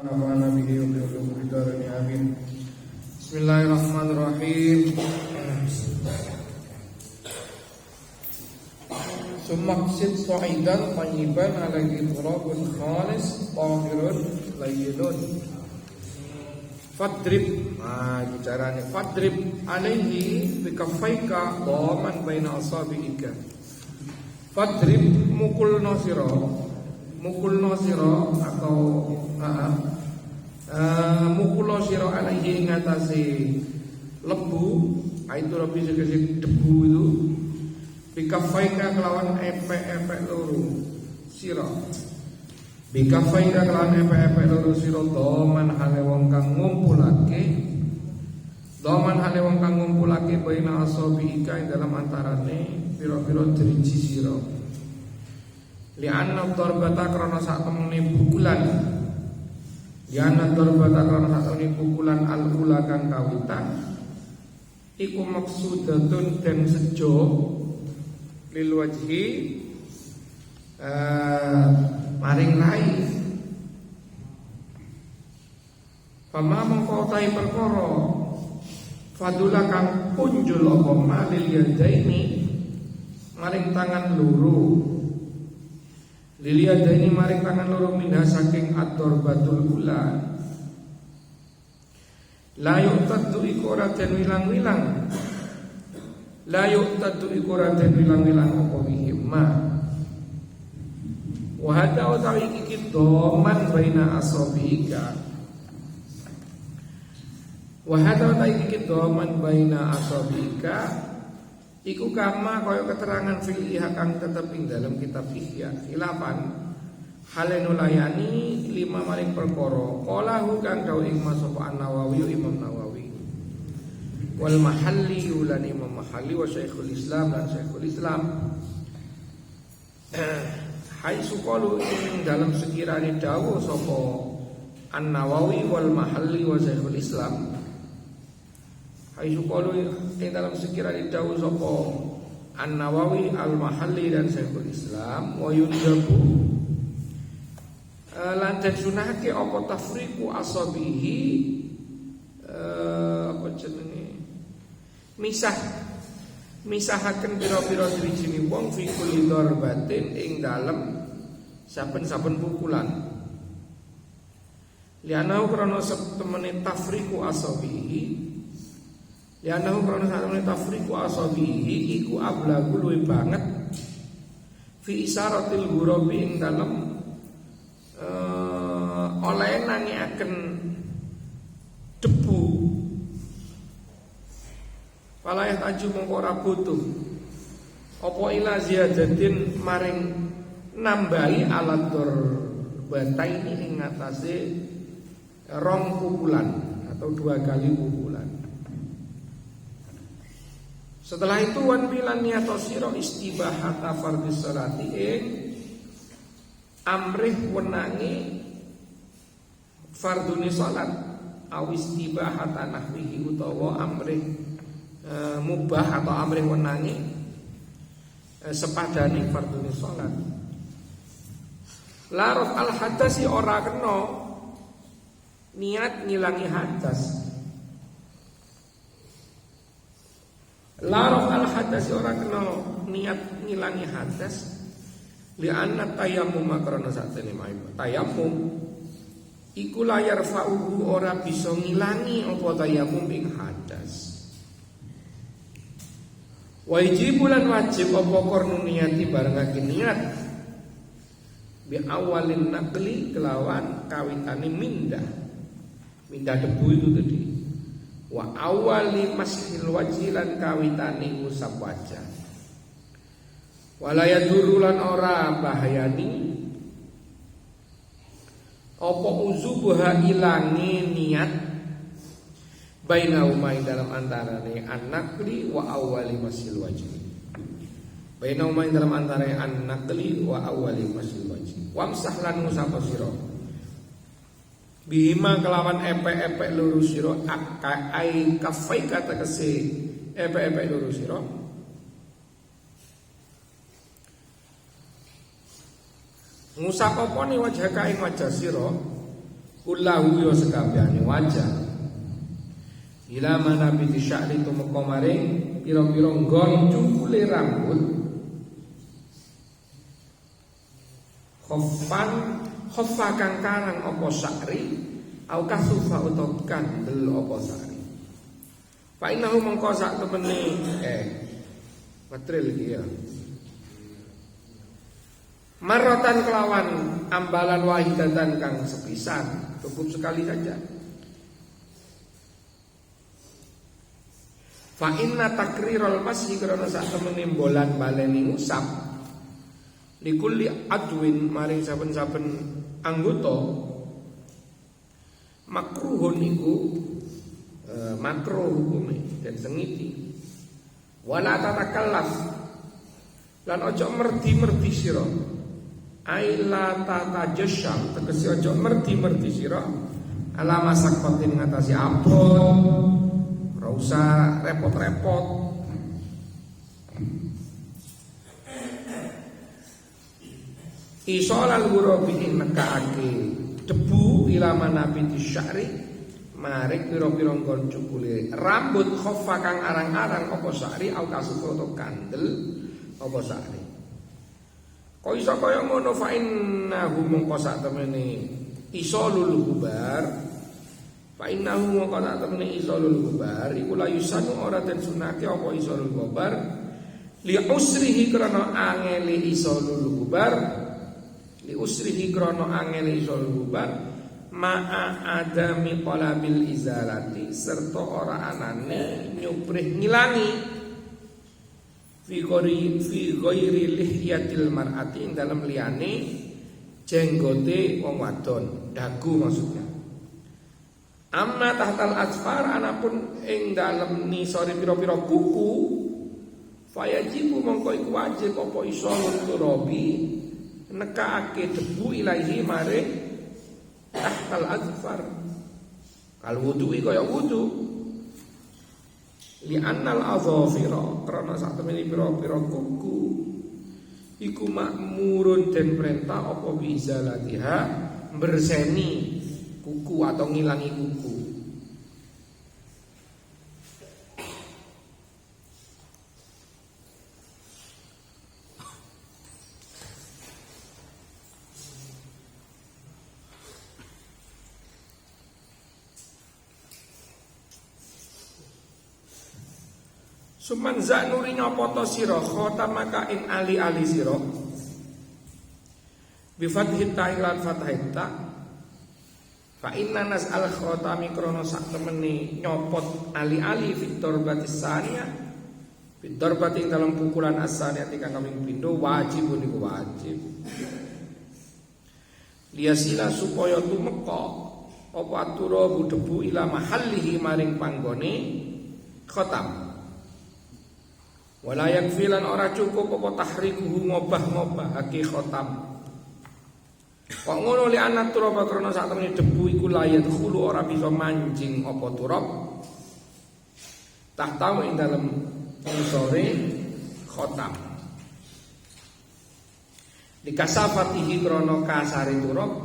Nafa'ana bihi wa bi ulumil darain amin. Bismillahirrahmanirrahim. Sumaksid sa'idan tayyiban alaihi turabun khalis tahirun layyinun. Fadrib, bicaranya fadrib alaihi bikaffaika dhaman baina asabi'ika. Fadrib mukul nasiro atau mukul nasiro alaihi ngatasi lebu, itu lebih sekali debu itu. Bikaffaika kelawan epek loro sira. Bikaffaika kelawan epek loro sira doman hale wong kang ngumpulake. Doman hale wong kang ngumpulake baina asabiika ing dalam antarane pira-pira driji sira. Li'anna darbata krana sak temene pukulan. Li'anna darbata krana sak temene pukulan al-ula kang kawitan iku maksudatun den sejo lil wajhi maring rai. Pama mengko tai perkara fadula kang punjul apa malil yadaini maring tangan loro. Lil yadaini maring tangan loro minha saking ad-darbatul ula. La yu'taddu iku ora den wilang-wilang. La yu'taddu iku ora den wilang-wilang apa wihima. Wa hadza utawi iki doman baina asabiika. Wa hadza utawi iki doman baina asabiika iku kama kaya keterangan fil ihya kang tetep ing dalam kitab Ihya. Ilapan halenulayani lima maring perkara qalahu kang dawuh ing Masapa An-Nawawi Imam Nawawi wal mahalli ulan Imam Mahalli wa Syekhul Islam dan Syekhul Islam. Hai suqalu ing dalam sekiranya dawuh sapa An-Nawawi wal Mahalli wa Syekhul Islam. Hai suqalu ing dalam sekiranya dawuh sapa An-Nawawi al-Mahalli dan Syekhul Islam wa yundabu lan den sunahake apa tafriqu asabihi apa jenenge misahaken pira-pira drijine wong fi kulli darbatin ing dalem saben-saben pukulan. Lianahu krana satemene tafriqu asabihi. Lianahu krana satemene tafriqu asabihi iku ablagu luwih banget fi isaratil ghurabi ing dalem oleh nangiaken debu. Falayah taju mongko ora butuh apa ila ziyadatin maring nambahi alat bataini ing ngatasé rong pukulan atau 2 kali pukulan. Setelah itu wan bilan niyato sira istibahata fardhis salati ing amrih wenangi fardune salat awis istibahata nahwihi utawa amrih mubah atau amrih wenangi sepadane fardune salat. Laraf al hadasi ora kena niat ngilangi hadas. Laraf al hadasi ora kena niat ngilangi hadas. Li'anna tayammum karena satene tayammum iku layar fa'uhu ora bisa ngilangi apa tayammum ing hadas. Wajibulan wajib apa kornu niati barengake niat bi awalin naqli kelawan kawitane mindah debu itu tadi. Wa awali mashil wajhi lan kawitane ngusap wajah. Walaya durulan ora bahayani apa uzubuha ilangi niat baina umai dalam antarane an-naqli wa awali masil wajhi. Baina umai dalam antarane an-naqli wa awali masil wajhi. Wamsah lan ngusapa sira bihima kelawan epek loro sira ai kafai kata kese epek loro sira. Ngusap apa ni wajah kain wajah sira kullahu yo sekabehane wajah ila mana bi sya'ri tumeka maring pira-pira nggon cukule rambut khoffa kang karang apa sya'ri au kasufa utawa kandel apa sya'ri fa innahu mangko sak temene matril iki ya marratan kelawan ambalan wahidatan kang sepisan cukup sekali saja. Fa inna takrirul masyi karena sak temene bolan baleni ngusap likulli adwin maring saben-saben anggota makruhun iku makruh hukume dan sengiti wala tatakallaf lan ojo merdi-merdi sira aila tatajassam tegese ojo merdi-merdi sira ala masaqatin ngatasi abot ora usah repot-repot. Isolal ghurabi nekaake debu ila manabiti sya'ri marik pira-pira nggon cukule rambut khoffa kang arang-arang apa sya'ri au kasufa to kandel apa sya'ri. Kok iso kaya ngono fa innahu mongko sak temene isolul hubar fa innahu mongko sak temene isolul hubar iku la yusanu ora den sunake apa isolul hubar li usrihi krana angeli isolul hubar li usrihi krana angeli isolul hubar ma'a adami qalabil izalati serta ora anane nyuprih ngilangi fi ghairi lihyatil mar'ati ing dalem liyane jenggote wong wadon dagu maksudnya. Amma tahtal asfar anapun ing dalem nisore pira-pira kuku fayajibu mongko iku wajib apa iso turabi nekaake debu ilahi mare tahtal asfar kal wudu kaya wudu li annal azafira karena sak temene pira-pira kuku iku makmurun den perintah apa bizalatiha berseni kuku atau ngilangi kuku. Suman zanuri nyopoto sira khotamaka ing ali-ali sira bi fathhi ta'ilan fathita fa inna nas'al khotami krana sak temene nyopot ali-ali fit darbati saniyah fit darbati dalam pukulan asaniyah kang kaping pindho wajib niku wajib liyasila supaya tumeka apa atura debu ila mahallihi maring panggone khotam. Wala yakfilan ora cukup apa tahrikuhu ngobah-ngobahake khotam. Kok ngono li anak turaba krana sak temene debu iku layat khulu ora bisa mancing apa turab. Tahtau ing dalem sore khotam. Dikasafatihi krana kasare turab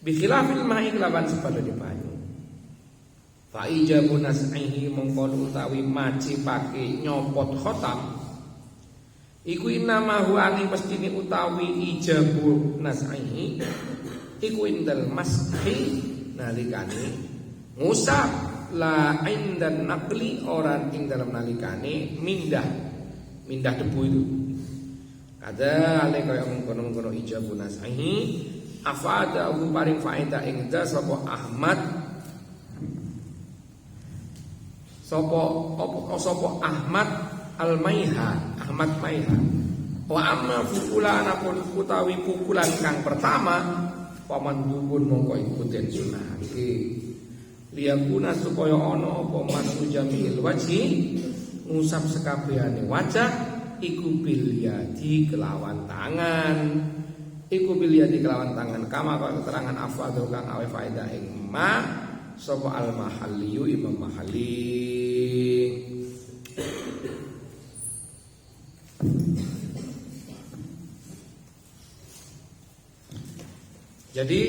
bi khilafil ma'i kelawan sebadane banyu. Fa ijabu nas'ihi mongkon utawi majibake nyopot khotam iku inama huwa ani mestine utawi ijabu nas'ihi iku indal mashi nalikane ngusap la indan naqli orang ing dalam nalikane mindah debu itu kada ale kaya mengkono-mengkono ijabu nas'ihi afada paring faedah ing sapa Ahmad Al-Maiha Ahmad Maiha wa amma pukulan apun utawi pukulan kang pertama paman dukun mongko iku den sunahake liyakuna supaya ana apa masu jamil wajhi ngusap sekabehane wajah iku bil yadi kelawan tangan kama keterangan afadul kang awe faedah ing ma sapa al-mahalliyu Imam Mahalli. Jadi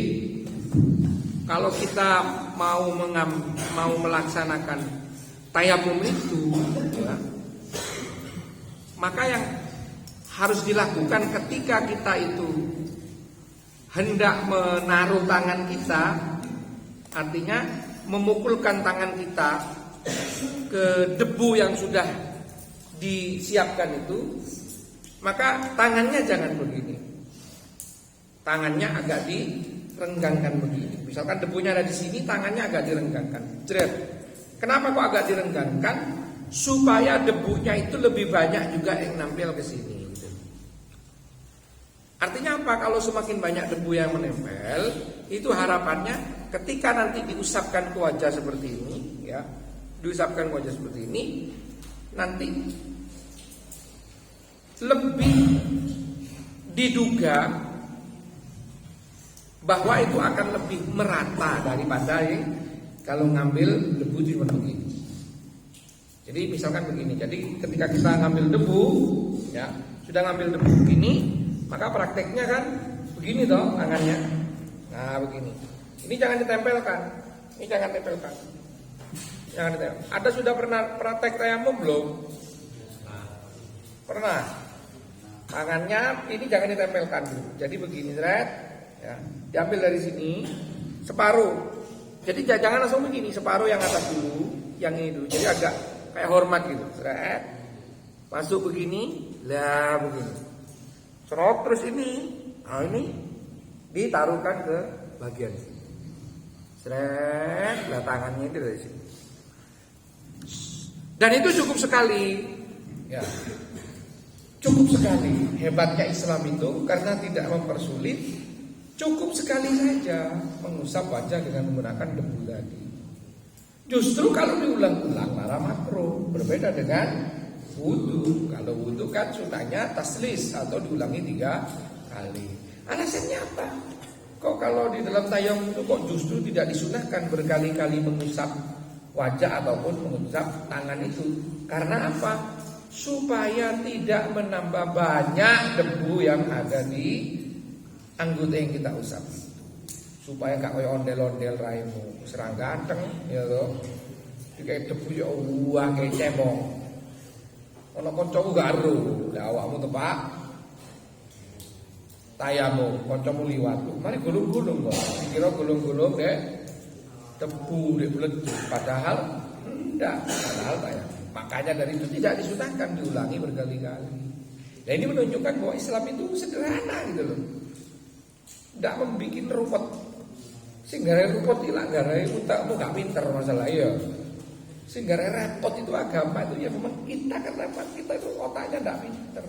kalau kita mau melaksanakan tayamum itu, ya, maka yang harus dilakukan ketika kita itu hendak menaruh tangan kita, artinya memukulkan tangan kita ke debu yang sudah disiapkan itu, maka tangannya jangan begini. Tangannya agak direnggangkan begini. Misalkan debunya ada di sini, tangannya agak direnggangkan. Jret. Kenapa kok agak direnggangkan? Supaya debunya itu lebih banyak juga yang nampil ke sini. Gitu. Artinya apa? Kalau semakin banyak debu yang menempel, itu harapannya ketika nanti diusapkan ke wajah seperti ini, ya, diusapkan ke wajah seperti ini, nanti lebih diduga bahwa itu akan lebih merata daripada yang kalau ngambil debu cuma begini. Jadi misalkan begini, jadi ketika kita ngambil debu, ya, sudah ngambil debu begini, maka prakteknya kan begini toh tangannya. Nah begini. Ini jangan ditempelkan. Ini jangan tempelkan. Jangan ditempel. Ada sudah pernah praktek tayamum belum? Pernah. Tangannya ini jangan ditempelkan dulu. Jadi begini, red, ya, diambil dari sini separuh. Jadi jangan langsung begini, separuh yang atas dulu, yang ini dulu. Jadi agak kayak hormat gitu, red. Masuk begini, lah begini. Serot terus ini, nah ini ditaruhkan ke bagian sini. Seret, lah tangannya itu dari sini. Dan itu cukup sekali, ya. Cukup sekali. Hebatnya Islam itu karena tidak mempersulit, cukup sekali saja mengusap wajah dengan menggunakan debu tadi. Justru kalau diulang-ulang malah makruh. Berbeda dengan wudu. Kalau wudu kan sunahnya taslis atau diulangi 3 kali. Alasannya apa? Kok kalau di dalam tayamum itu kok justru tidak disunahkan berkali-kali mengusap wajah ataupun mengusap tangan itu? Karena apa? Supaya tidak menambah banyak debu yang ada di anggota yang kita usap. Supaya gak koyo ondel-ondel raimu, serang ganteng, ya toh. Kayak debu ya wah kayak cemong. Ono kancamu garo, lah awakmu tepak tayamum, kancamu liwat. Mari gulung-gulung kok. Dikira gulung-gulung deh debu deh beleduk, padahal enggak, padahal tayamum. Makanya dari itu tidak disunahkan diulangi berkali-kali. Nah ini menunjukkan bahwa Islam itu sederhana gitu loh. Tidak membuat ruwet. Sehingga ruwet hilang, gara utakmu gak pinter masalah ya. Sehingga repot itu agama itu ya memang kita kenapa kita itu otaknya tidak pinter.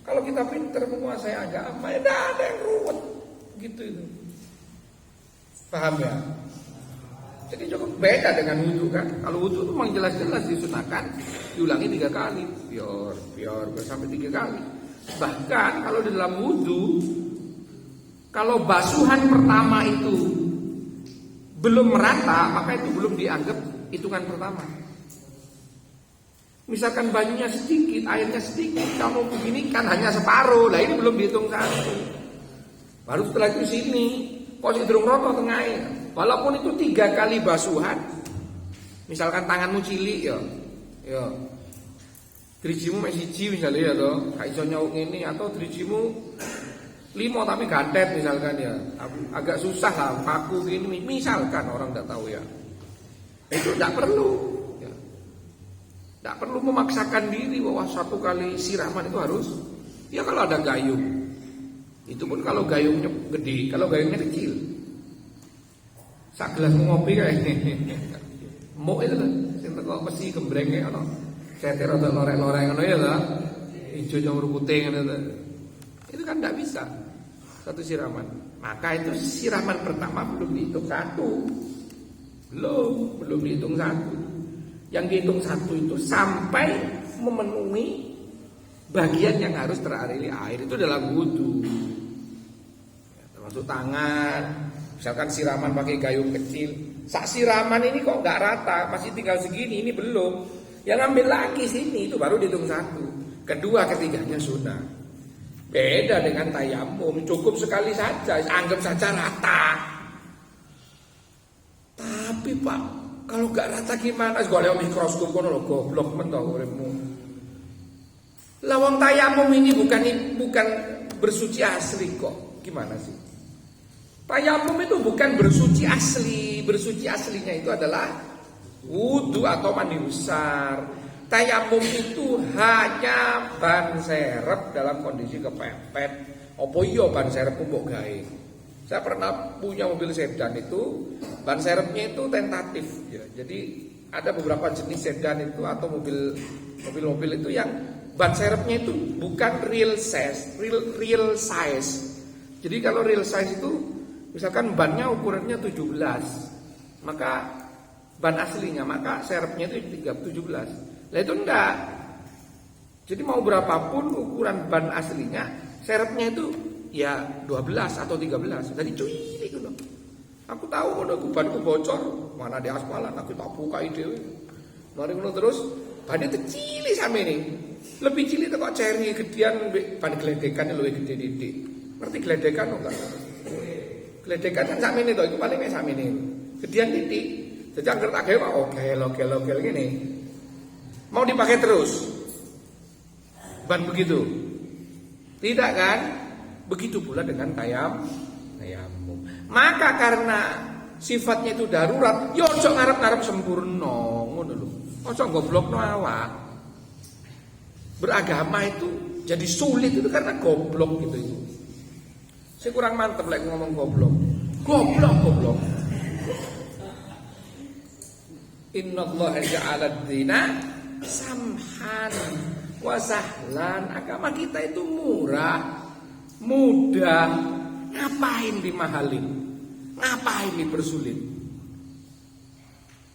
Kalau kita pinter menguasai agama ya tidak ada yang ruwet gitu itu. Paham ya? Jadi cukup beda dengan wudu kan. Kalau wudu itu memang jelas-jelas disunahkan diulangi 3 kali, biar sampai 3 kali. Bahkan kalau di dalam wudu, kalau basuhan pertama itu belum merata, maka itu belum dianggap hitungan pertama. Misalkan banyunya sedikit, airnya sedikit, kamu begini kan hanya separuh, lah ini belum dihitung 1. Baru setelah itu sini, kok sidrung roto tengahnya. Walaupun itu 3 kali basuhan, misalkan tanganmu cilik ya, drijimu masih siji misalnya ya toh, gak iso nyauk ini, atau drijimu 5 tapi gantet misalkan ya, agak susah lah paku gini, misalkan orang tidak tahu ya, itu tidak perlu, ya. Tidak perlu memaksakan diri bahwa 1 kali siraman itu harus, ya kalau ada gayung, itu pun kalau gayungnya gede, kalau gayungnya kecil. Sak gelas ngopi kayak mau itu lah, sing teko mesti gembrenge ana. Seter atau loreng-loreng ngono ya lah. Ijo jamur putih ngono. Itu kan enggak bisa 1 siraman. Maka itu siraman pertama belum dihitung 1. Belum dihitung 1. Yang dihitung 1 itu sampai memenuhi bagian yang harus teraliri air itu dalam wudu. Ya, termasuk tangan. Misalkan siraman pakai gayung kecil, sak siraman ini kok nggak rata, masih tinggal segini, ini belum. Yang ambil lagi sini itu baru dihitung 1. Kedua, ketiganya sunnah. Beda dengan tayamum, cukup sekali saja, anggap saja rata. Tapi Pak, kalau gak rata gimana? Gue lewat mikroskop kono lho, goblok men to uripmu. Lawang tayamum ini bukan bersuci asli kok. Gimana sih? Tayamum itu bukan bersuci asli. Bersuci aslinya itu adalah wudu atau mandi besar. Tayamum itu hanya ban serep dalam kondisi kepepet. Apa iya ban serep mbok gawe? Saya pernah punya mobil sedan itu, ban serepnya itu tentatif ya. Jadi ada beberapa jenis sedan itu atau mobil-mobil itu yang ban serepnya itu bukan real size. Jadi kalau real size itu misalkan bannya ukurannya 17, maka ban aslinya, maka serepnya itu 17. Lah itu enggak. Jadi mau berapapun ukuran ban aslinya, serepnya itu ya 12 atau 13. Jadi cuilik gitu. Aku tahu kalau banku bocor, mana di aspalan, aku tak buka ide. Mari ngono terus, bannya kecil sampe ini. Lebih cilik kok ceri gedean ban gledekan luwih gede didik. Ngerti gledekan enggak? Gledekan kan sampe ini to, itu paling mek sampe ini. Gedean titik. Jadi angker tak gawe oke gini. Mau dipakai terus. Ban begitu. Tidak kan? Begitu pula dengan tayamum. Maka karena sifatnya itu darurat, yo ojo ngarep-ngarep sempurna, ngono lho. Ojo goblokno awak. Beragama itu jadi sulit itu karena goblok gitu itu. Saya kurang mantep lagi ngomong goblok. Goblok. Innallaha ja'ala ad-dina samhan wa sahlan. Agama kita itu murah, mudah. Ngapain dimahalin? Ngapain dipersulit?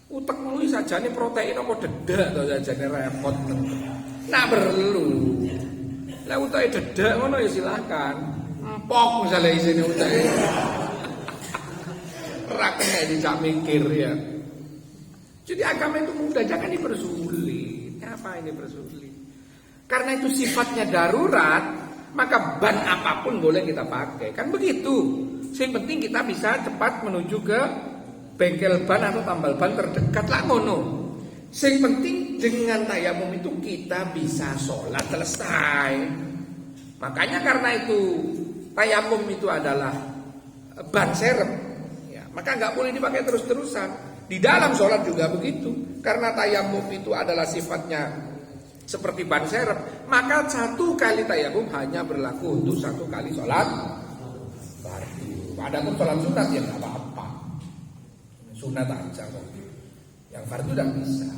Utekmu saja nih protein apa dedak to sajane repot. Nggak perlu. Lah utake dedak ngono ya silakan. Empok misalnya isine utake. Ora kena dijak mikir ya. Jadi agama itu mudah, jangan dipersulit. Apa ini persulit? Karena itu sifatnya darurat, maka ban apapun boleh kita pakai. Kan begitu. Yang penting kita bisa cepat menuju ke bengkel ban atau tambal ban terdekat lah ngono. Yang penting dengan tayamum itu kita bisa sholat selesai. Makanya karena itu tayamum itu adalah ban serep, ya, maka nggak boleh dipakai terus-terusan. Di dalam sholat juga begitu. Karena tayamum itu adalah sifatnya seperti ban serep, maka satu kali tayamum hanya berlaku untuk satu kali sholat fardu. Adapun sholat sunat ya nggak apa-apa, sunat aja kok. Yang fardu tidak bisa.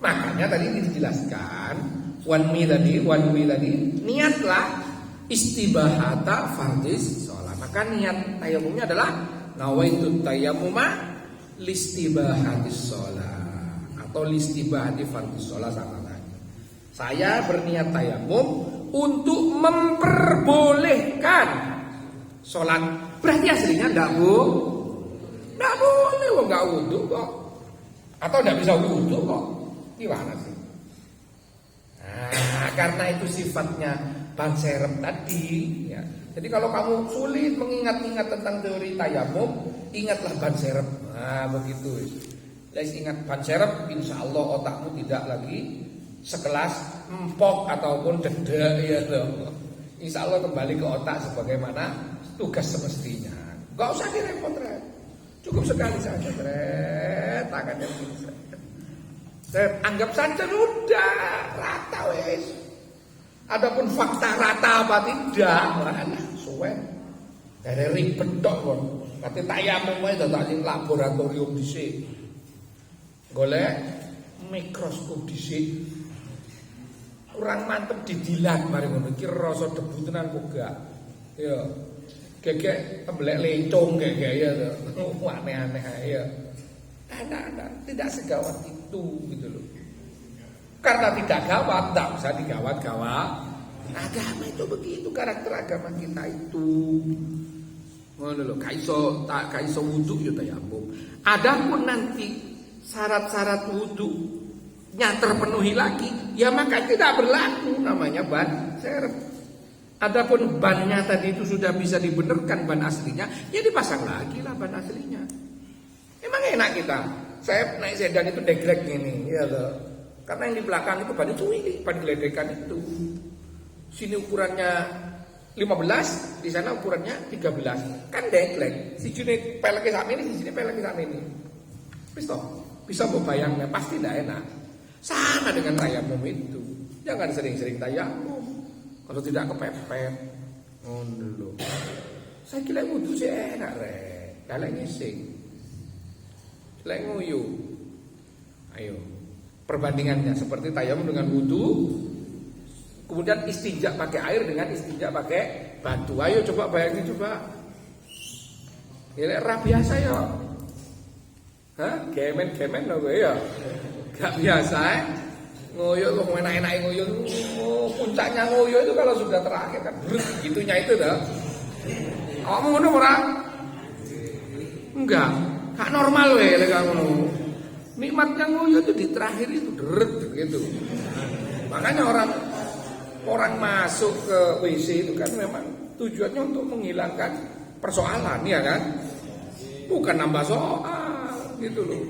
Makanya tadi dijelaskan one way tadi niatlah istibahata fardis sholat. Maka niat tayamumnya adalah nawaitu tayammuma listibahatis sholat atau listibahati fardis sholat sama lagi. Saya berniat tayamum untuk memperbolehkan sholat. Berarti aslinya enggak boleh, enggak wudu kok. Atau enggak bisa wudu kok. Gimana sih? Nah, karena itu sifatnya ban serep tadi ya. Jadi kalau kamu sulit mengingat-ingat tentang teori tayamum, ingatlah ban serep. Nah begitu. Guys, ingat ban serep, insya Allah otakmu tidak lagi sekelas empok ataupun dedek ya toh. Insya Allah kembali ke otak sebagaimana tugas semestinya. Gak usah direpot-repot. Cukup sekali saja, tangannya bisa. Anggap saja udah rata wes. Adapun fakta rata apa tidak, mana suwe. Dari ribet tok kon. Kate tayamum wae dadak ning laboratorium dhisik. Golek mikroskop dhisik. Kurang mantep didilat mari ngono iki rasa debu tenan kok gak. Ya. Gegek tembelek lecong gegek ya to. Aneh-aneh ya. Nah, tidak segawat itu gitu loh. Karena tidak gawat, tidak usah digawat-gawat. Agama itu begitu, karakter agama kita itu. Ngono lho, kaiso wudu ya tayamum. Adapun nanti syarat-syarat wudunya terpenuhi lagi, ya maka tidak berlaku namanya ban serep. Adapun bannya tadi itu sudah bisa dibenarkan ban aslinya, ya dipasang lagi lah ban aslinya. Emang enak kita saya naik sedan itu degrek gini, ya toh. Karena yang di belakang itu ban cuy, ban geledekan itu. Sini ukurannya 15, di sana ukurannya 13. Kan degrek. Si sini peleknya sama ini, si sini peleknya sama ini. Bisa bayangnya pasti tidak enak. Sama dengan tayamum itu. Jangan sering-sering tayamum. Kalau tidak kepepet. Oh dulu. Saya kira wudu sih enak rek. Kalian ngising. Lek nguyu. Ayo. Perbandingannya seperti tayamum dengan wudu. Kemudian istinja pakai air dengan istinja pakai batu. Ayo coba bayangin coba. Ya lek biasa ya. Hah? Gemen loh gue ya. Gak biasa ngoyo kok enak-enak ngoyo. Puncaknya ngoyo itu kalau sudah terakhir kan gitunya itu dah. Kamu ngono ora? Enggak, gak normal weh lek ngono. Nikmatnya ngoyo itu di terakhir itu deret gitu. Makanya orang masuk ke WC itu kan memang tujuannya untuk menghilangkan persoalan ya kan? Bukan nambah soal gitu loh.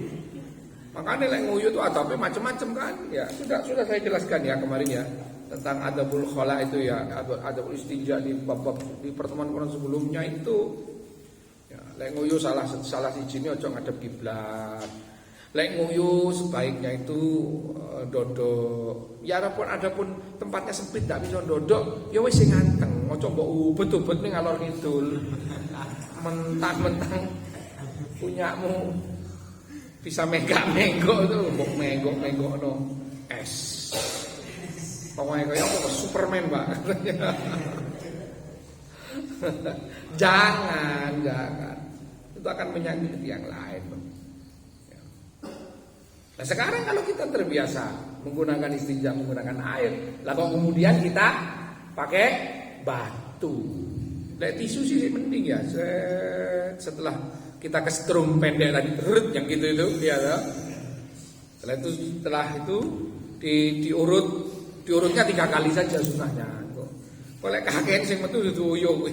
Makanya lek nguyu itu adabnya macam-macam kan? Ya, sudah saya jelaskan ya kemarin ya tentang adabul khala itu ya, adabul istinja di bab di pertemuan sebelumnya itu. Ya, lek nguyu salah sijine aja ngadep kiblat. Lek nguyu sebaiknya itu dodok. Ya adapun tempatnya sempit ndak bisa dodok, ya wis sing nganteng. Aja mbok ubet-ubet ning ngalor ngidul. Mentang-mentang punyamu bisa menggok itu, mbok menggok no es. Pokoknya kayak apa Superman, Pak. Jangan. Itu akan menyakiti yang lain. Nah, sekarang kalau kita terbiasa menggunakan istinja menggunakan air, lalu kemudian kita pakai batu. Lek tisu sih mending ya. Setelah kita kesetrum pendek tadi yang gitu itu ya. Setelah itu diurutnya 3 kali saja sunahnya. Boleh kakek sing metu duyung.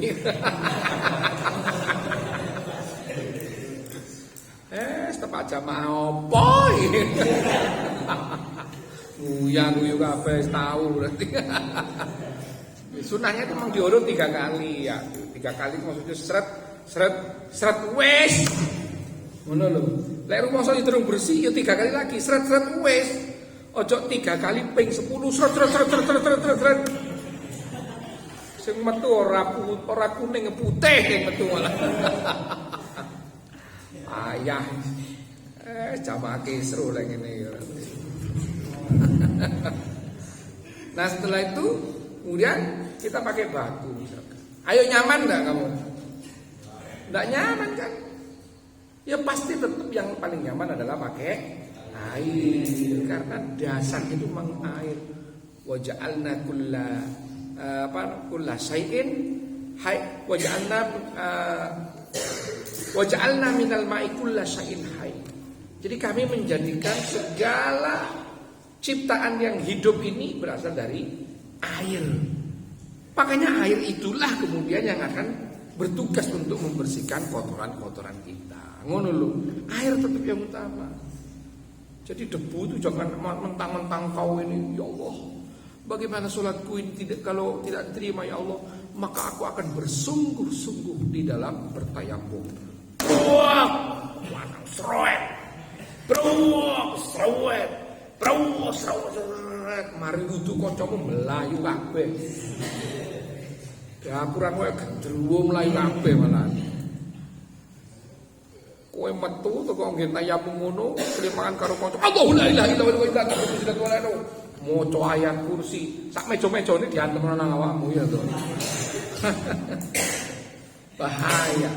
Tepat jamaah opo iki. Guyu kabeh tahu berarti. Sunahnya itu memang diurut 3 kali ya. 3 kali maksudnya seret wes. Ngono lho. Lek rumangsa terus bersih ya 3 kali lagi seret wes. Ojo 3 kali ping 10 seret. Sing metu ora kuning putih sing metu malah. Ayah. Jamaah kisru lek ngene ya. Nah, setelah itu kemudian kita pakai batu misalkan. Ayo nyaman enggak kamu? Enggak nyaman kan? Ya pasti tetap yang paling nyaman adalah pakai air karena dasar itu memang air. Wa ja'alna kulla syai'in wa ja'alna minal ma'i kulla syai'in hayy. Jadi kami menjadikan segala ciptaan yang hidup ini berasal dari air. Makanya air itulah kemudian yang akan bertugas untuk membersihkan kotoran-kotoran kita. Ngono lho. Air tetap yang utama. Jadi debu itu jangan mentang-mentang kau ini, ya Allah, bagaimana sholatku ini kalau tidak diterima ya Allah, maka aku akan bersungguh-sungguh di dalam bertayamum. Wah, wanang seroet. Srawet. Mari wudu kancamu melayu kabeh. Ya kurang kowe gendruwo melayu kabeh malah. Kowe metu teko nggih tayamum ngono, kelimangan karo kanca. Allahu la ilaha illallah. Maca ayat kursi, sak meja-mejane diantem nang awakmu ya to. Bahaya.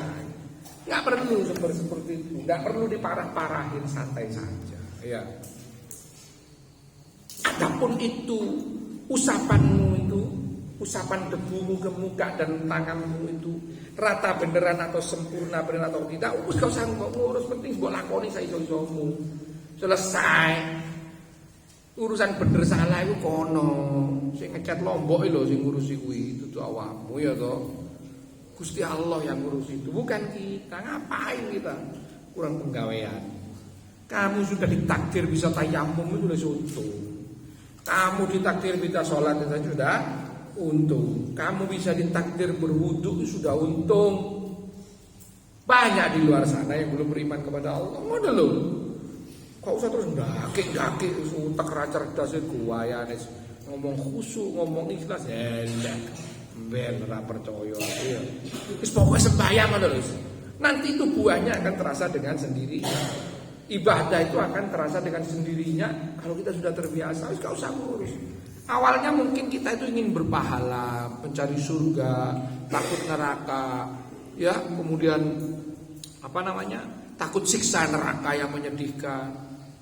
Enggak perlu seperti itu, enggak perlu diparah-parahin, santai saja. Ya. Adapun itu usapanmu itu, usapan debumu ke muka dan tanganmu itu rata beneran atau sempurna beneran atau tidak, wis gak usah ngurus, penting mbok lakoni saiso-isomu. Selesai. Urusan bener salah itu kono. Sing ngecat Lombok lho sing ngurusi kuwi, itu awakmu ya to. Gusti Allah yang ngurus itu, bukan kita. Ngapain kita kurang penggawean? Kamu sudah ditakdir bisa tayamum itu sudah untung. Kamu ditakdir bisa sholat itu sudah untung. Kamu bisa ditakdir berwudu itu sudah untung. Banyak di luar sana yang belum beriman kepada Allah. Ngono lho. Kok usah terus ndakik utek ra cerdas guayane ngomong khusyuk, ngomong ikhlas elek. Ben ora percaya ya. Wis pokoke sembahyang ngono lho. Nanti itu buahnya akan terasa dengan sendirinya. Ibadah itu akan terasa dengan sendirinya kalau kita sudah terbiasa. Wis gak usah ngurus. Awalnya mungkin kita itu ingin berpahala, mencari surga, takut neraka, ya, kemudian takut siksa neraka yang menyedihkan,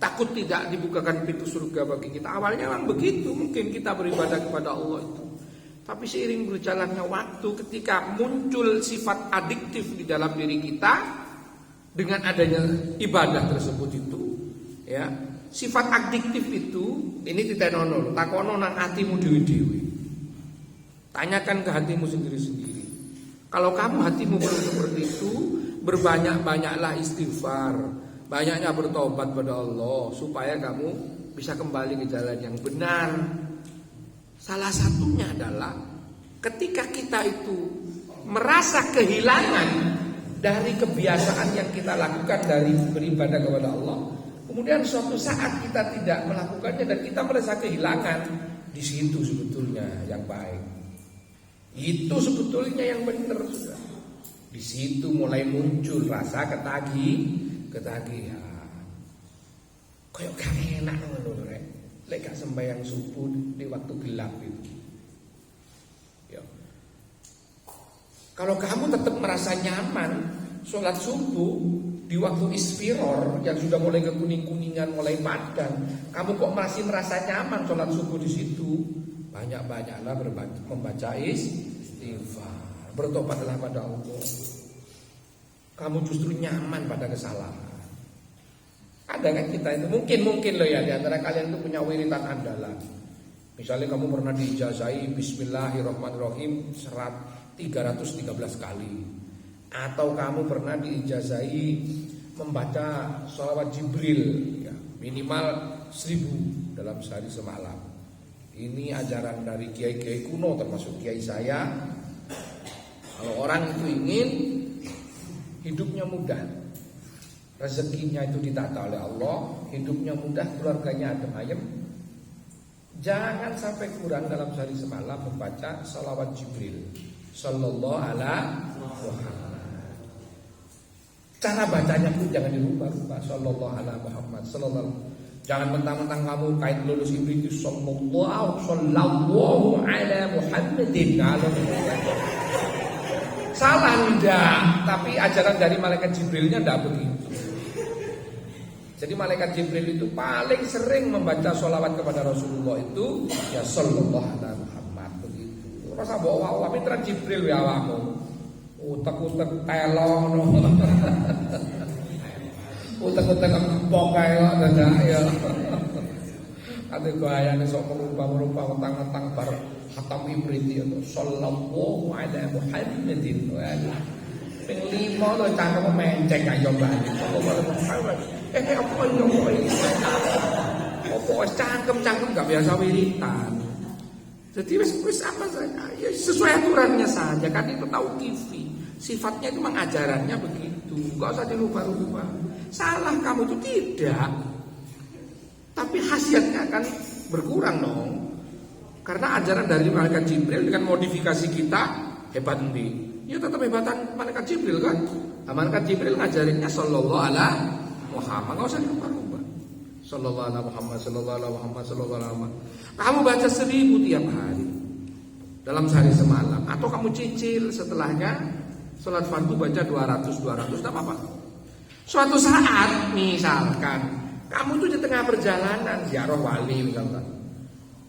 takut tidak dibukakan pintu surga bagi kita. Awalnya memang begitu, mungkin kita beribadah kepada Allah itu. Tapi seiring berjalannya waktu, ketika muncul sifat adiktif di dalam diri kita dengan adanya ibadah tersebut itu, ya, sifat adiktif itu ini ditenono, takono nang hatimu dewi-dewi. Tanyakan ke hatimu sendiri-sendiri. Kalau kamu hatimu belum seperti itu, berbanyak-banyaklah istighfar, banyaknya bertobat pada Allah supaya kamu bisa kembali ke jalan yang benar. Salah satunya adalah ketika kita itu merasa kehilangan dari kebiasaan yang kita lakukan dari beribadah kepada Allah, kemudian suatu saat kita tidak melakukannya dan kita merasa kehilangan, di situ sebetulnya yang baik. Itu sebetulnya yang benar sudah. Di situ mulai muncul rasa ketagihan. Kayak gak enak ngono rek. Lek gak sembahyang subuh di waktu gelap itu. Ya. Kalau kamu tetap merasa nyaman sholat subuh di waktu isfiror yang sudah mulai kekuning-kuningan, mulai padam, kamu kok masih merasa nyaman sholat subuh di situ? Banyak-banyaklah membaca istighfar. Bertobatlah pada Allah. Kamu justru nyaman pada kesalahan. Ada kan kita itu mungkin loh ya, di antara kalian itu punya wiritan andalan. Misalnya kamu pernah diijazahi Bismillahirrahmanirrahim 313 kali, atau kamu pernah diijazahi membaca sholawat Jibril ya, minimal 1000 dalam sehari semalam. Ini ajaran dari kiai-kiai kuno termasuk kiai saya. Kalau orang itu ingin hidupnya mudah, rezekinya itu ditata oleh Allah, hidupnya mudah, keluarganya adem ayem, jangan sampai kurang dalam sehari semalam membaca salawat Jibril sallallahu alaihi Muhammad. Cara bacanya pun jangan dirubah-rubah, sallallahu alaihi Muhammad sallallahu. Jangan mentang-mentang kamu kait lulus Iblis sallallahu alaihi Muhammadin. Salah tidak, tapi ajaran dari malaikat Jibrilnya tidak begitu. Jadi malaikat Jibril itu paling sering membaca sholawat kepada Rasulullah itu ya sallallahu alaihi Muhammad begitu. Rasa bawa mitra Jibril ya awakmu. Utek-utek telong no. Utek-utek empok kae dadak ya. Ate gayane sok merubah-merubah utang-utang bar khatam Ibrit ya sallallahu alaihi Muhammadin. Ping 5 lho cangkem menceng ayo bali. Apa ini? Apa cangkem gak biasa wiritan. Jadi wis apa saja, ya sesuai aturannya saja kan itu tauqifi. Sifatnya itu memang ajarannya begitu, enggak usah dirubah-rubah. Salah kamu itu tidak. Tapi khasiatnya akan berkurang dong. Karena ajaran dari malaikat Jibril dengan modifikasi kita hebat nih. Ya tetap hebatan malaikat Jibril kan. Malaikat Jibril ngajarinnya sallallahu alaihi Muhammad, enggak usah dirubah-rubah. Sallallahu alaihi Muhammad, sallallahu alaihi Muhammad, sallallahu alaihi Muhammad. Kamu baca 1000 tiap hari dalam sehari semalam, atau kamu cicil setelahnya sholat fardu baca 200 tidak apa-apa. Suatu saat misalkan kamu tuh di tengah perjalanan ziarah wali misalkan,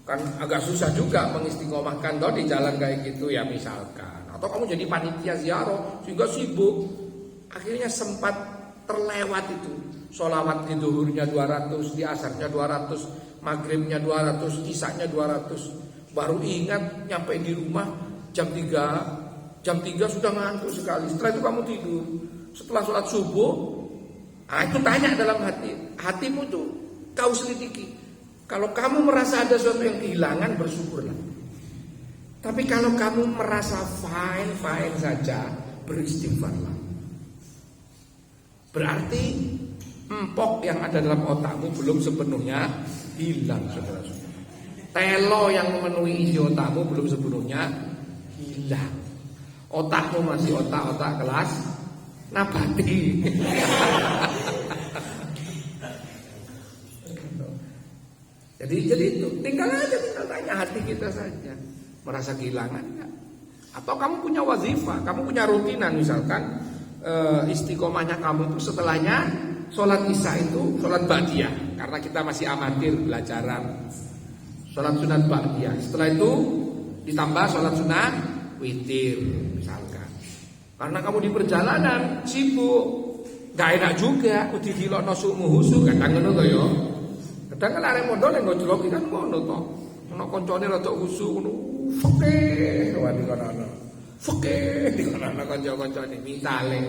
kan agak susah juga mengistiqomahkan toh di jalan kayak gitu ya misalkan, atau kamu jadi panitia ziarah sehingga sibuk, akhirnya sempat terlewat itu sholawat di duhurnya 200, di asarnya 200, maghribnya 200, isaknya 200, baru ingat nyampe di rumah jam 3 sudah ngantuk sekali. Setelah itu kamu tidur. Setelah sholat subuh Itu tanya dalam hati. Hatimu tuh kau selidiki. Kalau kamu merasa ada sesuatu yang kehilangan, bersyukurlah. Tapi kalau kamu merasa fine saja, beristighfarlah. Berarti empok yang ada dalam otakmu belum sepenuhnya hilang, saudara-saudara. Telo yang memenuhi isi otakmu belum sepenuhnya hilang. Otakmu masih otak-otak kelas nabati. Jadi itu tinggal tanya hati kita saja, merasa kehilangan enggak? Atau kamu punya wazifah, kamu punya rutinan, misalkan istiqomahnya kamu itu setelahnya sholat isya itu sholat ba'diyah, karena kita masih amatir belajaran sholat sunat ba'diyah. Setelah itu ditambah sholat sunat witir misalkan. Karena kamu di perjalanan sibuk, gak enak juga, udah dilokno sukmu husu, kadang ngono to ya. Kadang kan arek mondok nek ngojlok kan ngono to. Ono koncone rada husu ngono. Fakih, wani kono. Fakih di kono kanca-kancane misale.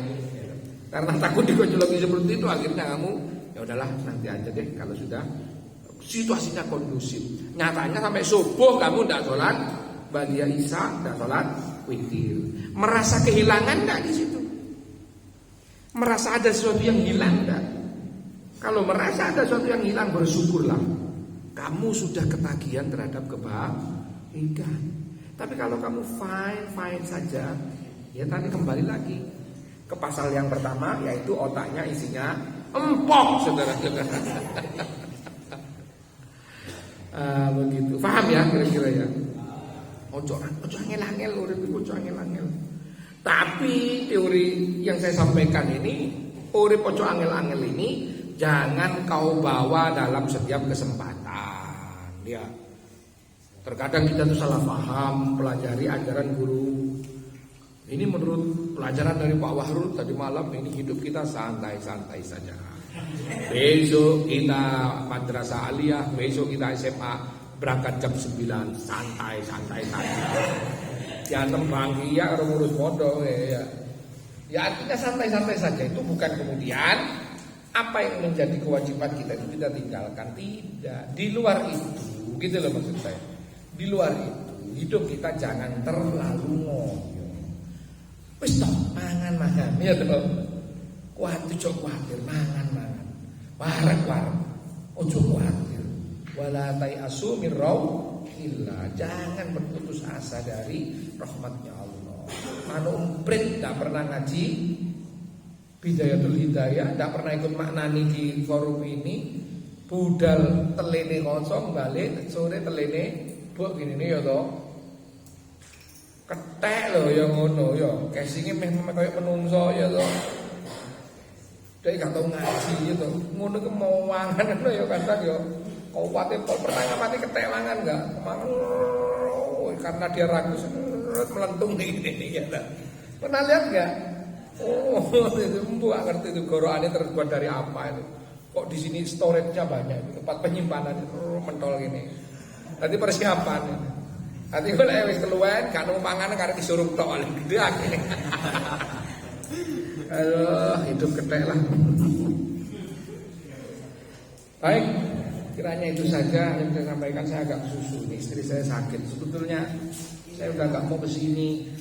Karena takut digojloki seperti itu, akhirnya kamu ya udahlah nanti aja deh kalau sudah situasinya kondusif. Nyatanya sampai subuh kamu ndak sholat ba'diyah isya, ndak sholat witir. Merasa kehilangan enggak di situ? Merasa ada sesuatu yang hilang enggak? Kalau merasa ada sesuatu yang hilang, bersyukurlah. Kamu sudah ketagihan terhadap kebaikan. Tapi kalau kamu fine saja, ya tadi kembali lagi ke pasal yang pertama, yaitu otaknya isinya empok, saudara-saudara. Begitu. Paham ya kira-kira ya? Ojo angel-angel, ojo angel-angel. Tapi teori yang saya sampaikan ini, urip ojo angel-angel ini jangan kau bawa dalam setiap kesempatan. Ya. Terkadang kita tuh salah paham pelajari ajaran guru. Ini menurut pelajaran dari Pak Wahrul tadi malam, ini hidup kita santai-santai saja. Besok kita madrasah aliyah, besok kita SMA berangkat jam 9, santai-santai saja. Ya tembang iya kalau ngurus modal ya. Ya artinya santai-santai saja, itu bukan kemudian apa yang menjadi kewajiban kita itu kita tinggalkan, tidak. Di luar itu, gitu loh maksud saya. Di luar itu, hidup kita jangan terlalu ngoyo. Wis toh mangan ya toh. Kuatir kuatir mangan. Warak. Ojo kuatir. Wala tai'asu min rauhillah. Jangan berputus asa dari rahmatnya Allah. Manu umprit enggak pernah ngaji Bidayatul Hidayah, enggak pernah ikut maknani di forum ini. Budal telene kosong balik sore telene buk gini nih ya toh. Ketek loh ya ngono ya. Casingnya memang kayak menungso ya toh. Dia gak tau ngaji ya toh. Ngono ke mau mangan ya kadang ya. Kau pati pernah ngamati ketek mangan enggak? Mangan karena dia ragu melentung ini ya. Pernah lihat enggak? Oh, itu mbak ngerti itu goroane terbuat dari apa itu. Kok di sini storage-nya banyak, tempat penyimpanan itu mentol gini. Nanti persiapan. Nanti kalau wis keluwen gak nemu panganan karena disuruh tok oleh gede akhirnya. Aduh, hidup ketek lah. Baik, kiranya itu saja yang saya sampaikan. Saya agak susu, istri saya sakit. Sebetulnya saya udah gak mau kesini.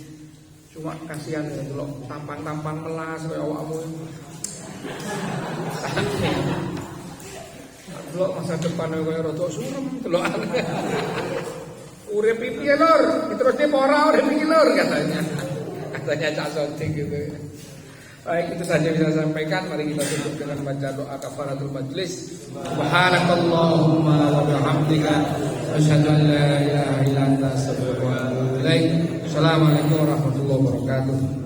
Cuma kasihan ya kalau tampang-tampang melas kayak awakmu. Delok masa depan kaya rada surem delokan. Urip pipi ya lur, diterusne ora urip iki lur katanya. Katanya Cak Sodik gitu. Baik, itu saja bisa saya sampaikan. Mari kita tutup dengan baca doa kafaratul majlis. Subhanakallahumma wa bihamdika asyhadu an la ilaha illa anta astaghfiruka wa atubu ilaik. Assalamualaikum warahmatullahi wabarakatuh.